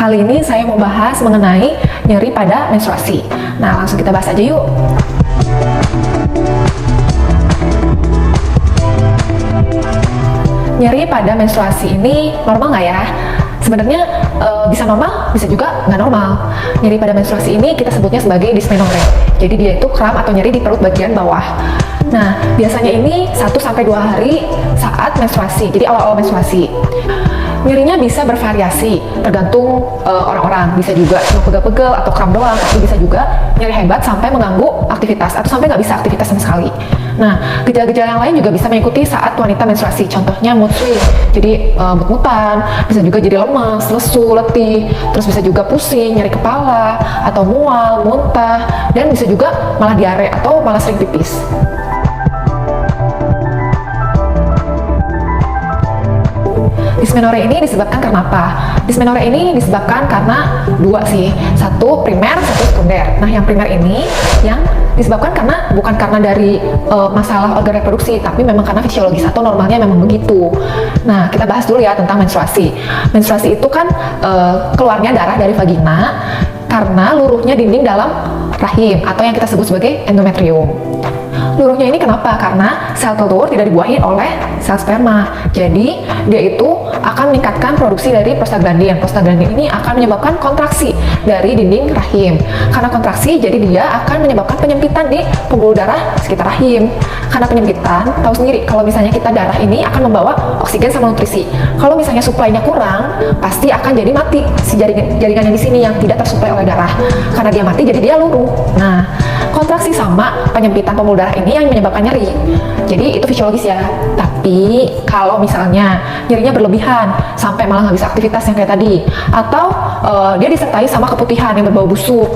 Kali ini saya mau bahas mengenai nyeri pada menstruasi. Nah, langsung kita bahas aja yuk. Nyeri pada menstruasi ini normal nggak ya? Sebenarnya bisa normal, bisa juga nggak normal. Nyeri pada menstruasi ini kita sebutnya sebagai dysmenorrhea. Jadi dia itu kram atau nyeri di perut bagian bawah. Nah, biasanya ini 1-2 hari saat menstruasi, jadi awal-awal menstruasi. Nyerinya bisa bervariasi, tergantung orang-orang. Bisa juga cuma pegel-pegel atau kram doang, tapi bisa juga nyeri hebat sampai mengganggu aktivitas atau sampai nggak bisa aktivitas sama sekali. Nah, gejala-gejala yang lain juga bisa mengikuti saat wanita menstruasi. Contohnya mood swing, jadi mut-mutan, bisa juga jadi lemas, lesu, letih, terus bisa juga pusing, nyeri kepala, atau mual, muntah, dan bisa juga malah diare atau malah sering pipis. Dysmenorrhea ini disebabkan karena apa? Dysmenorrhea ini disebabkan karena dua sih, satu primer, satu sekunder. Nah, yang primer ini yang disebabkan bukan karena dari masalah organ reproduksi, tapi memang karena fisiologis atau normalnya memang begitu. Nah, kita bahas dulu ya tentang menstruasi. Menstruasi itu kan keluarnya darah dari vagina karena luruhnya dinding dalam rahim atau yang kita sebut sebagai endometrium. Luruhnya ini kenapa? Karena sel telur tidak dibuahi oleh sel sperma. Jadi dia itu akan meningkatkan produksi dari prostaglandin. Prostaglandin ini akan menyebabkan kontraksi dari dinding rahim. Karena kontraksi, jadi dia akan menyebabkan penyempitan di pembuluh darah sekitar rahim. Karena penyempitan, tahu sendiri kalau misalnya kita darah ini akan membawa oksigen sama nutrisi. Kalau misalnya suplainya kurang, pasti akan jadi mati si jaringan yang di sini yang tidak tersuplai oleh darah. Karena dia mati, jadi dia luruh. Nah, kontraksi sama penyempitan pembuluh darah ini yang menyebabkan nyeri. Jadi itu fisiologis ya. Tapi kalau misalnya nyerinya berlebihan sampai malah nggak bisa aktivitas yang kayak tadi, atau dia disertai sama keputihan yang berbau busuk,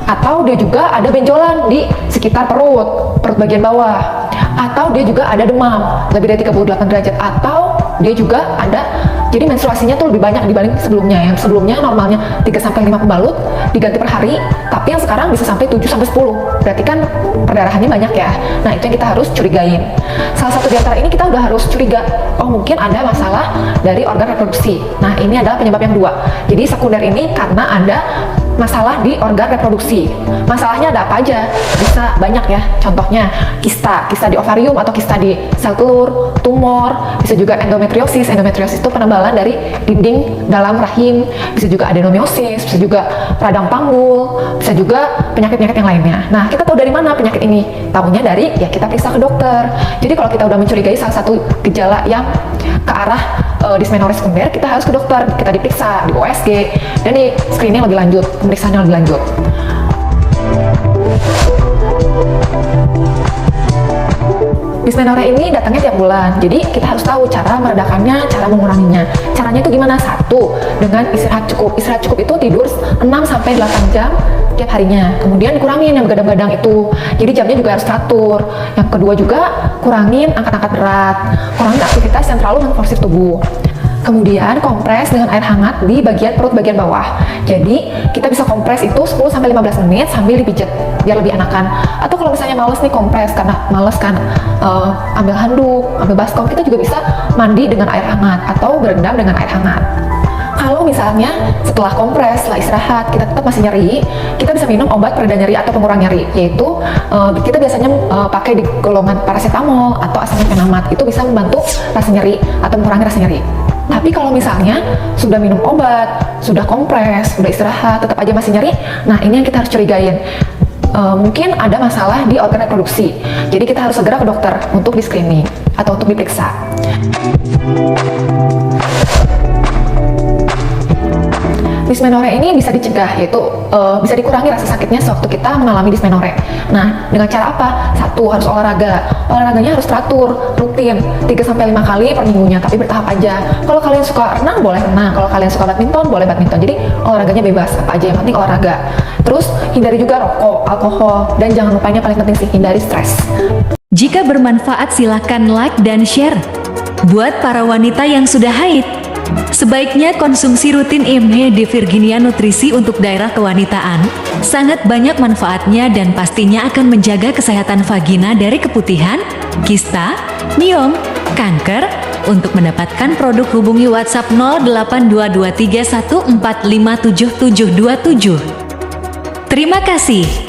atau dia juga ada benjolan di sekitar perut bagian bawah, atau dia juga ada demam lebih dari 38 derajat, atau dia juga ada jadi menstruasinya tuh lebih banyak dibanding sebelumnya. Yang sebelumnya normalnya 3-5 pembalut diganti per hari, tapi yang sekarang bisa sampai 7-10. Berarti kan perdarahannya banyak ya. Nah, itu yang kita harus curigain. Salah satu di antara ini kita udah harus curiga, oh mungkin ada masalah dari organ reproduksi. Nah, ini adalah penyebab yang dua. Jadi sekunder ini karena ada masalah di organ reproduksi. Masalahnya ada apa aja? Bisa banyak ya. Contohnya kista di ovarium atau kista di sel telur, tumor, bisa juga endometriosis. Endometriosis itu penebalan dari dinding dalam rahim, bisa juga adenomiosis, bisa juga radang panggul, bisa juga penyakit-penyakit yang lainnya. Nah, kita tahu dari mana penyakit ini? Tahunya dari ya kita periksa ke dokter. Jadi kalau kita udah mencurigai salah satu gejala yang ke arah dysmenorrhea sekunder, kita harus ke dokter, kita diperiksa di USG dan di screening lebih lanjut, pemeriksaannya lebih lanjut. Dysmenorrhea ini datangnya tiap bulan, jadi kita harus tahu cara meredakannya, cara menguranginya. Caranya itu gimana? Satu, dengan istirahat cukup. Istirahat cukup itu tidur 6-8 jam tiap harinya. Kemudian dikurangin yang begadang-begadang itu, jadi jamnya juga harus teratur. Yang kedua juga, kurangin angkat-angkat berat, kurangin aktivitas yang terlalu memforsir tubuh. Kemudian kompres dengan air hangat di bagian perut bagian bawah. Jadi kita bisa kompres itu 10-15 menit sambil dipijat biar lebih enakan. Atau kalau misalnya males nih kompres karena males kan ambil handuk, ambil baskom, kita juga bisa mandi dengan air hangat atau berendam dengan air hangat. Kalau misalnya setelah kompres, setelah istirahat, kita tetap masih nyeri, kita bisa minum obat pereda nyeri atau pengurang nyeri, yaitu kita biasanya pakai di golongan paracetamol atau asamifenamat. Itu bisa membantu rasa nyeri atau mengurangi rasa nyeri. Tapi kalau misalnya sudah minum obat, sudah kompres, sudah istirahat, tetap aja masih nyeri, nah ini yang kita harus curigain. Mungkin ada masalah di organ reproduksi. Jadi kita harus segera ke dokter untuk di screening atau untuk diperiksa. Dysmenorrhea ini bisa dicegah, yaitu bisa dikurangi rasa sakitnya sewaktu kita mengalami dysmenorrhea. Nah, dengan cara apa? Satu, harus olahraga. Olahraganya harus teratur, rutin, 3-5 kali per minggunya, tapi bertahap aja. Kalau kalian suka renang, boleh renang. Kalau kalian suka badminton, boleh badminton. Jadi olahraganya bebas, apa aja, yang penting olahraga. Terus, hindari juga rokok, alkohol, dan jangan lupa ini yang paling penting sih, hindari stres. Jika bermanfaat silahkan like dan share. Buat para wanita yang sudah haid, sebaiknya konsumsi rutin IMHE di Virginia Nutrisi untuk daerah kewanitaan. Sangat banyak manfaatnya dan pastinya akan menjaga kesehatan vagina dari keputihan, kista, miom, kanker, Untuk mendapatkan produk hubungi WhatsApp 082231457727. Terima kasih.